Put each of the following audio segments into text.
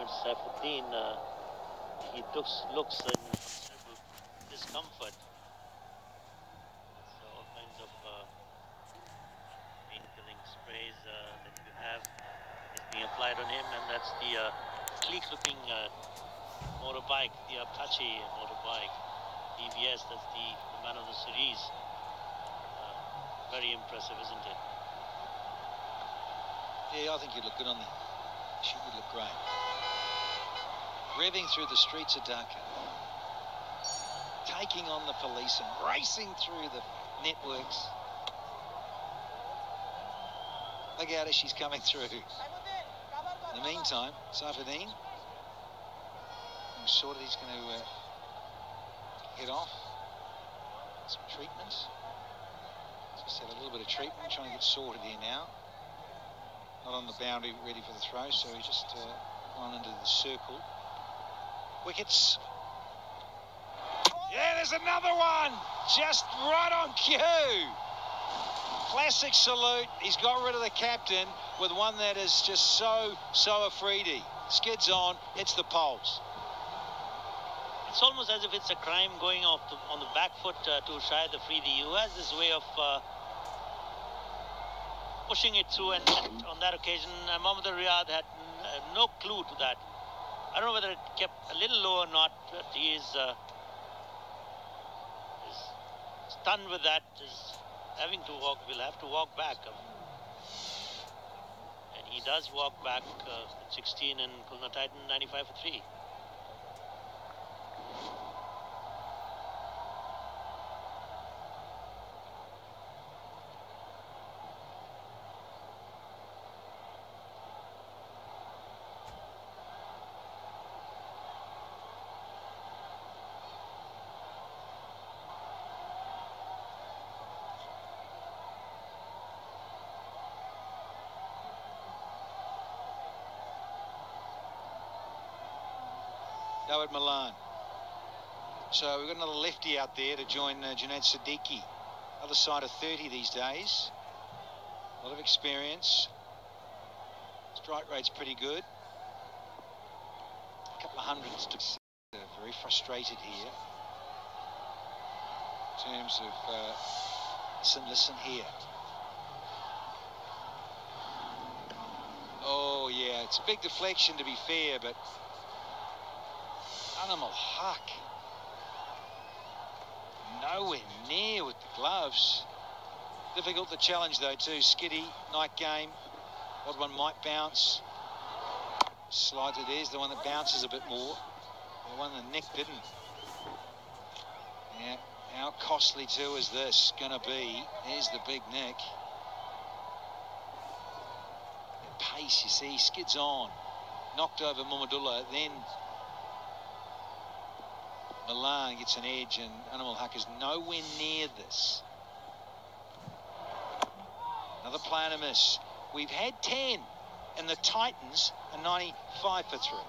Saifuddin, he looks in considerable discomfort. So all kinds of pain-killing sprays that you have is being applied on him, and that's the sleek-looking motorbike, the Apache motorbike, DVS. That's the man of the series. Very impressive, isn't it? Yeah, I think he'd look good on that. She would look great. Revving through the streets of Dhaka, taking on the police and racing through the networks. Look out as she's coming through. In the meantime, Saifuddin, I'm sure that he's going to head off. Some treatment. Just had a little bit of treatment, trying to get sorted here now. Not on the boundary, ready for the throw, so he's just gone into the circle. Wickets. Yeah, there's another one! Just right on cue! Classic salute. He's got rid of the captain with one that is just so Afridi. Skids on, hits the poles. It's almost as if it's a crime going off on the back foot to Shahid Afridi, who has this way of pushing it through, and on that occasion, Mohammad Riyad had no clue to that. I don't know whether it kept a little low or not, but he is stunned with that, is having to walk, will have to walk back. And he does walk back at 16 and Khulna Titan 95 for 3. Dawid Malan. So we've got another lefty out there to join Junaid Siddiqui. Other side of 30 these days. A lot of experience. Strike rate's pretty good. A couple of hundreds to very frustrated here. In terms of listen here. Oh yeah, it's a big deflection to be fair, but Animal Haq nowhere near with the gloves. Difficult to challenge though too. Skiddy, night game. Odd one might bounce. Slider, there's the one that bounces a bit more. The one that Nick didn't. Yeah, how costly too is this gonna be? There's the big Nick. The pace, you see, skids on. Knocked over Muhammadullah, then Milan gets an edge, and Animal Haq is nowhere near this. Another player to miss. We've had 10, and the Titans are 95 for 3.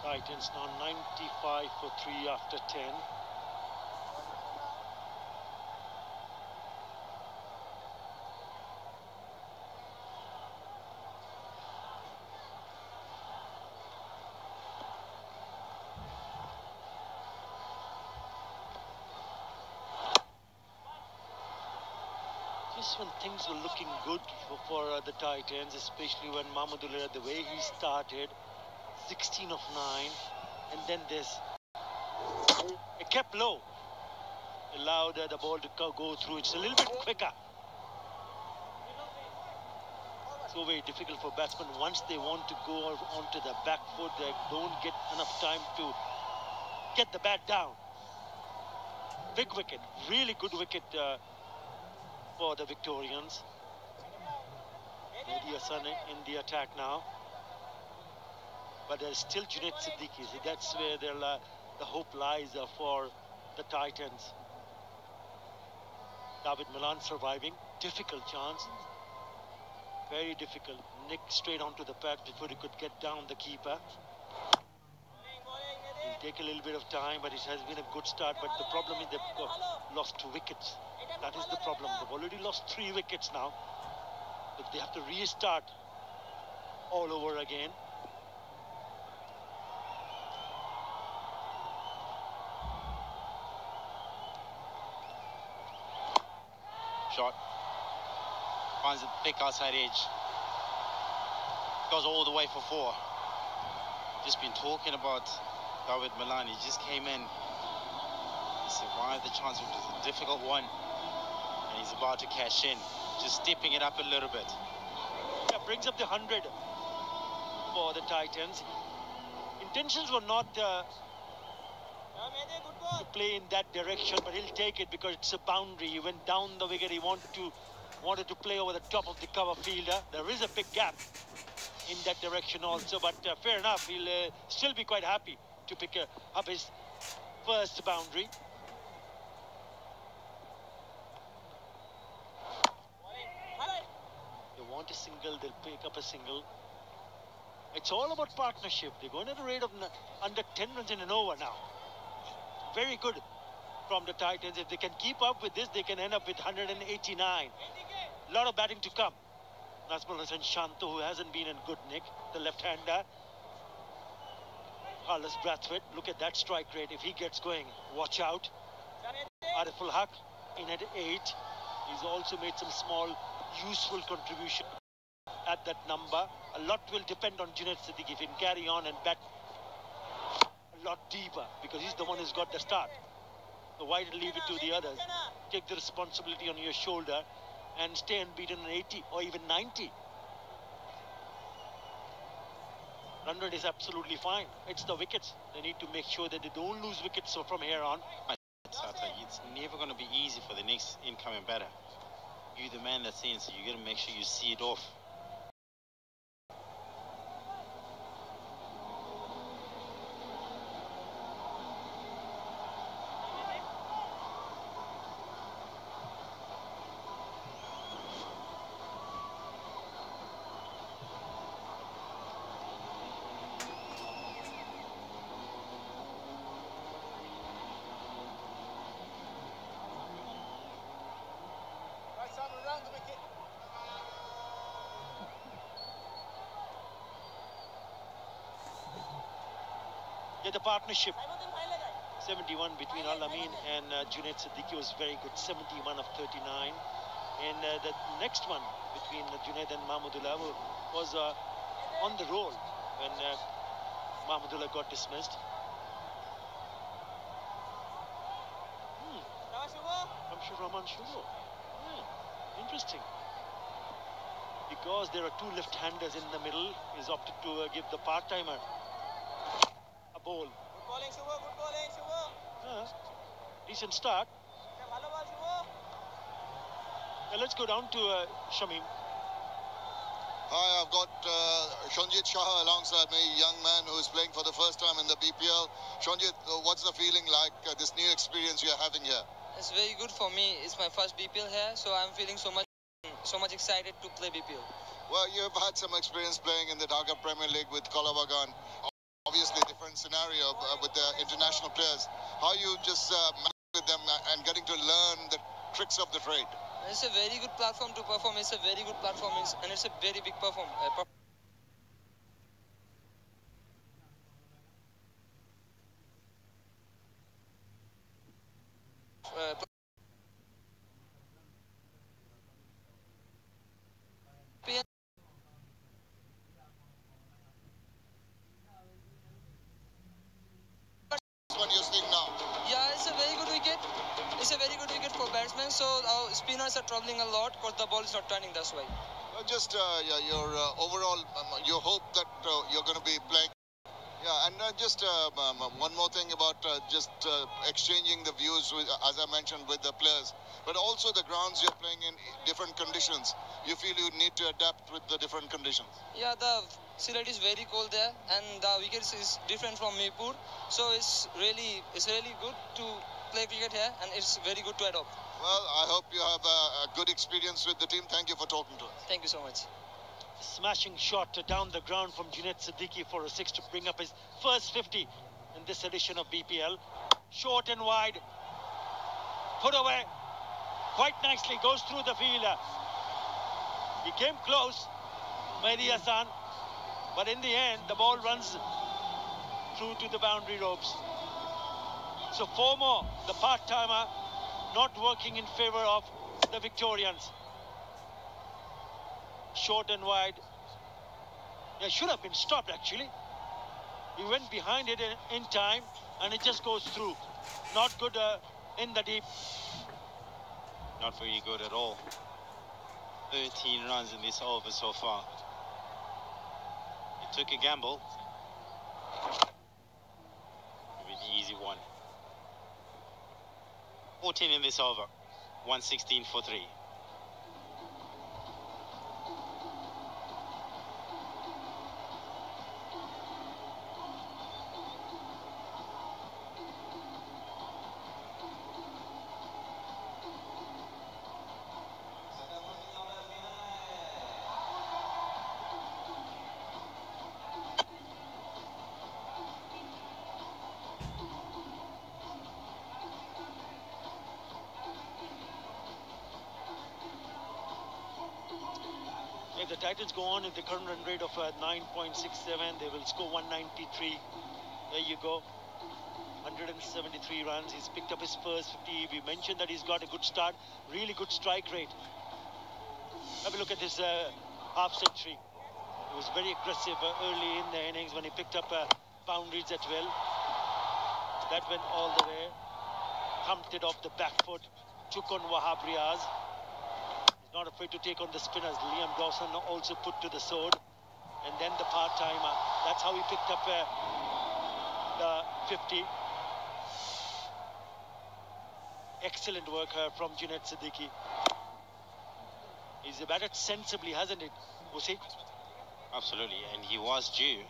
Titans now 95 for 3 after 10. Just when things were looking good for the Titans, especially when Mahmudullah, the way he started, 16 of 9, and then this, it kept low, allowed the ball to go through. It's a little bit quicker. So very difficult for batsmen. Once they want to go onto the back foot, they don't get enough time to get the bat down. Big wicket, really good wicket for the Victorians. Mehdi Hassan in the attack now. But there's still Junaid Siddiqui. That's where they'll the hope lies for the Titans. David Milan surviving. Difficult chance. Very difficult. Nick straight onto the pad before he could get down the keeper. It'll take a little bit of time, but it has been a good start. But the problem is they've lost 2 wickets. That is the problem. They've already lost 3 wickets now. But they have to restart all over again. Shot. Finds the thick outside edge. Goes all the way for 4. Just been talking about David Milan. He just came in. He survived the chance, which was a difficult one. And he's about to cash in. Just stepping it up a little bit. Yeah, brings up the 100 for the Titans. Intentions were not to play in that direction, but he'll take it because it's a boundary. He went down the wicket. He wanted to play over the top of the cover fielder. There is a big gap in that direction also, but fair enough. He'll still be quite happy to pick up his first boundary. They want a single, they'll pick up a single. It's all about partnership. They're going at a rate of under 10 runs in an over now. Very good from the Titans. If they can keep up with this, they can end up with 189. A lot of batting to come. Nazmul Hussain Shanto, who hasn't been in good nick, the left-hander. Carlos Brathwaite, look at that strike rate. If he gets going, watch out. Ariful Haq in at 8. He's also made some small, useful contribution at that number. A lot will depend on Junaid Siddiqui if he can carry on and bat a lot deeper, because he's the one who's got the start. So why leave it to the others? Take the responsibility on your shoulder and stay unbeaten in 80 or even 90. 100 is absolutely fine. It's the wickets. They need to make sure that they don't lose wickets from here on. It's never going to be easy for the next incoming batter. You're the man that's in, so you got to make sure you see it off. Yeah, the partnership 71 between Al Amin and Junaid Siddiqui was very good. 71 of 39. And the next one between Junaid and Mahmudullah was on the roll when Mahmudullah got dismissed. Rahman Shubho. Yeah, interesting. Because there are 2 left-handers in the middle, he's opted to give the part-timer a bowl. Good bowling, Shubho. Good bowling, Shubho. Decent start. Let's go down to Shamim. Hi, I've got Shonjit Shah alongside me, young man who is playing for the first time in the BPL. Shonjit, what's the feeling like, this new experience you're having here? It's very good for me. It's my first BPL here, so I'm feeling so much excited to play BPL. Well, you've had some experience playing in the Dhaka Premier League with Kolabagan. Obviously, different scenario with the international players. How you just manage with them and getting to learn the tricks of the trade? It's a very good platform to perform. It's a very good platform, and it's a very big platform. What you're seeing now? Yeah, it's a very good wicket. It's a very good wicket for batsmen. So our spinners are troubling a lot because the ball is not turning. That's why. Just your overall, you hope that you're going to be playing Yeah, and just one more thing about just exchanging the views, with, as I mentioned, with the players, but also the grounds you're playing in different conditions. You feel you need to adapt with the different conditions. Yeah, the Sylhet is very cold there, and the wickets is different from Mirpur, so it's really good to play cricket here, and it's very good to adopt. Well, I hope you have a good experience with the team. Thank you for talking to us. Thank you so much. Smashing shot down the ground from Junaid Siddiqui for a 6 to bring up his first 50 in this edition of BPL. Short and wide, put away quite nicely, goes through the fielder. He came close, Mehdi Hassan, but in the end the ball runs through to the boundary ropes. So 4 more, the part-timer not working in favour of the Victorians. Short and wide. It should have been stopped actually. He went behind it in time and it just goes through. Not good in the deep. Not very good at all. 13 runs in this over so far. He took a gamble. A really easy one. 14 in this over. 116 for 3. If the Titans go on at the current run rate of 9.67, they will score 193. There you go. 173 runs. He's picked up his first 50. We mentioned that he's got a good start, really good strike rate. Have a look at this half century. He was very aggressive early in the innings when he picked up boundaries at will. That went all the way. Thumped it off the back foot. Took on Wahab Riaz. He's not afraid to take on the spinners. Liam Dawson also put to the sword. And then the part-timer. That's how he picked up the 50. Excellent work from Junaid Siddiqui. He's batted sensibly, hasn't it, Usi? Absolutely, and he was due.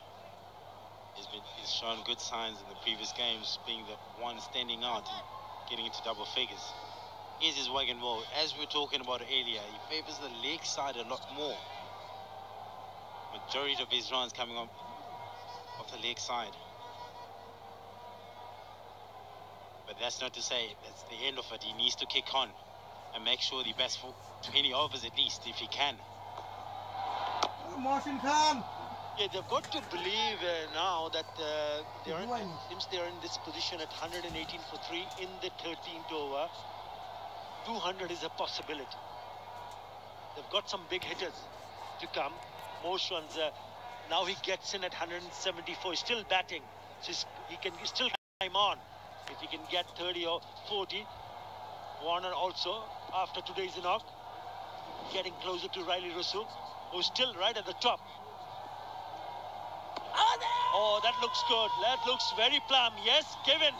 He's shown good signs in the previous games, being the one standing out and getting into double figures. Here's his wagon ball. As we were talking about earlier, he favours the leg side a lot more. Majority of his runs coming off the leg side. But that's not to say that's the end of it. He needs to kick on and make sure he bats for 20 overs at least if he can. Martin Khan. Yeah, they've got to believe now that since they're in this position at 118 for 3 in the 13th over, 200 is a possibility. They've got some big hitters to come. Most runs. Now he gets in at 174. He's still batting. So he can still climb on. If he can get 30 or 40. Warner also, after today's knock, getting closer to Riley Russell, who's still right at the top. Oh, that looks good. That looks very plumb. Yes, Kevin.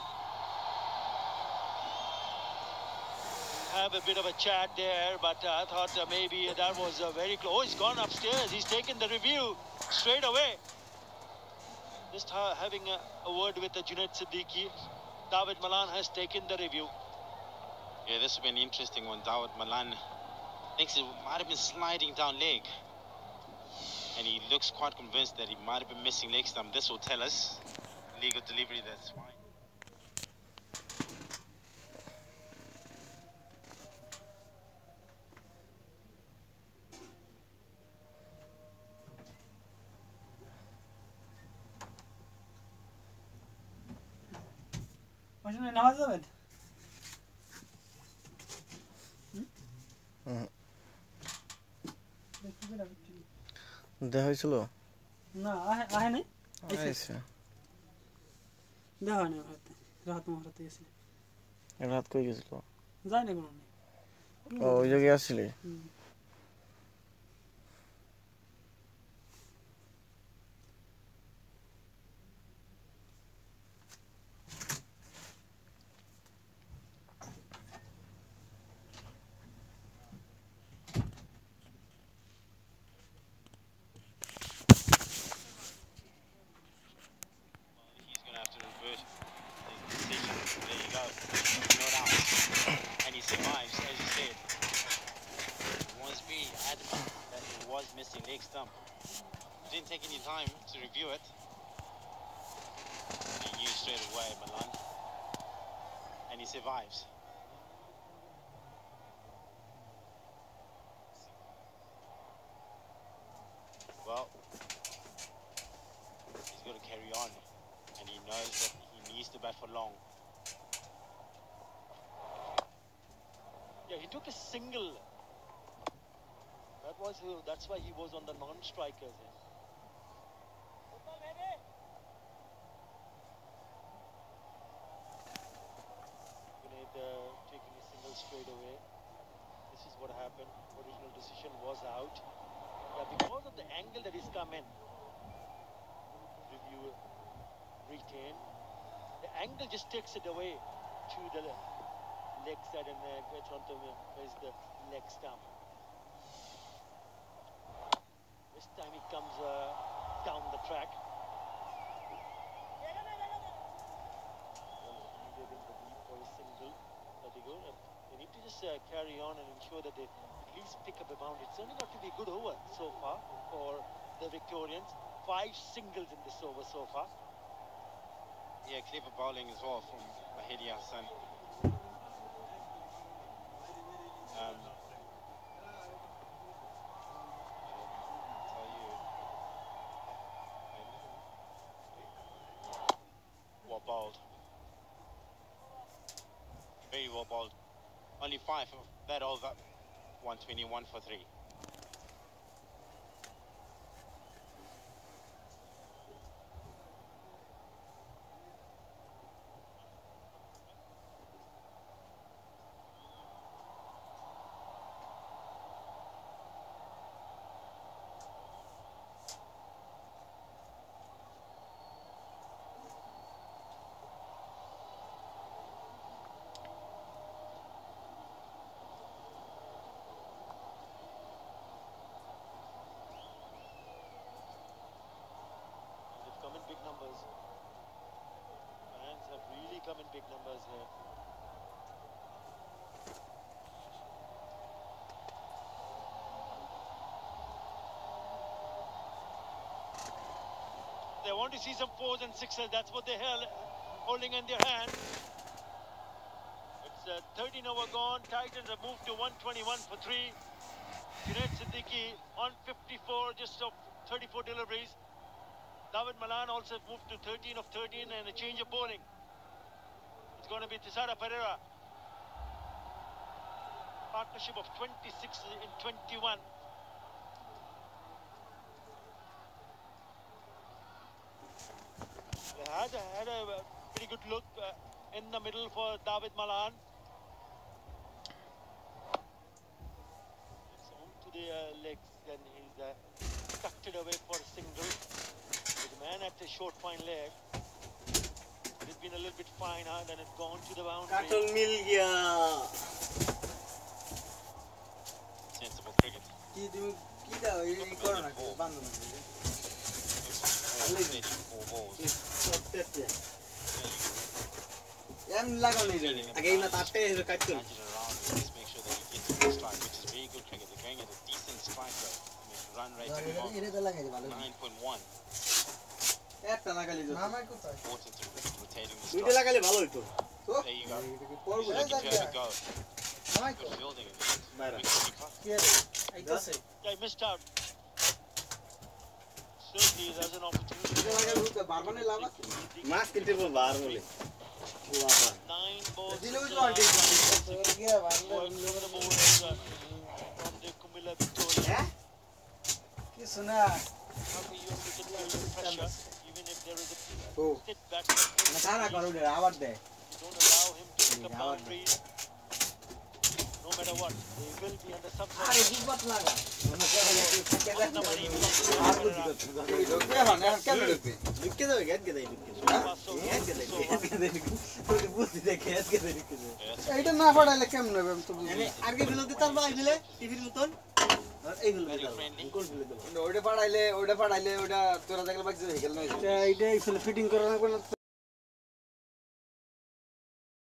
Have a bit of a chat there, but I thought maybe that was very close. Oh, he's gone upstairs. He's taken the review straight away. Just having a word with Junaid Siddiqui. David Malan has taken the review. Yeah, this has been an interesting one. David Malan thinks it might have been sliding down leg. And he looks quite convinced that he might have been missing leg stump. This will tell us. Legal delivery, that's fine. নামাজ যাবেন দেখা হয়েছিল না আহে নাই আইছে দেখা হয় না রাত মহারাতে গেছে রাত কই গেছিল যায় না কোনো ওই জায়গায় আসছিলি survives. Well, he's got to carry on, and he knows that he needs to bat for long. Yeah, he took a single. That's why he was on the non-strikers. Taking a single straight away. This is what happened. Original decision was out. Yeah, because of the angle that he's come in. Review, retain. The angle just takes it away to the leg side, and Toronto is the leg stump. This time he comes down the track. For a single, they need to just carry on and ensure that they at least pick up a boundary. It's only got to be a good over so far for the Victorians. 5 singles in this over so far. Yeah, clever bowling as well from Mahedi Hassan. Well bowled. Very well bowled. Only 5 of that over. 121 for 3. They've come in big numbers. Fans have really come in big numbers here. They want to see some 4s and 6s. That's what they're holding in their hand. It's 13 over gone. Titans have moved to 121 for 3. Junaid Siddiqui on 54, just of 34 deliveries. David Malan also moved to 13 of 13 and a change of bowling. It's going to be Tisara Pereira. Partnership of 26 in 21. They had a pretty good look in the middle for David Malan. It's on to the legs, and he's tucked it away for a single. The man at the short fine leg. It's been a little bit finer, then it's gone to the boundary. Carton mil gaya. Sensible cricket. Again, not after his carton. Just make sure that he gets a good strike, which is very good cricket. They're going at a decent strike rate. I mean, run rate of 9.1. Important to rotating the strike. There you go. He's looking to have a go. Good fielding in the end. Yeah, he missed out. Certainly, there's an opportunity. 9 balls. From the bowlers from the Kumila Victoria. How can you get pressure, even if there is a sit batsman? You don't allow him to pick up boundaries. No matter what, they will be under some ওটা পাঠাইলে ওটা তোরা দেখলে বাকি fitting করা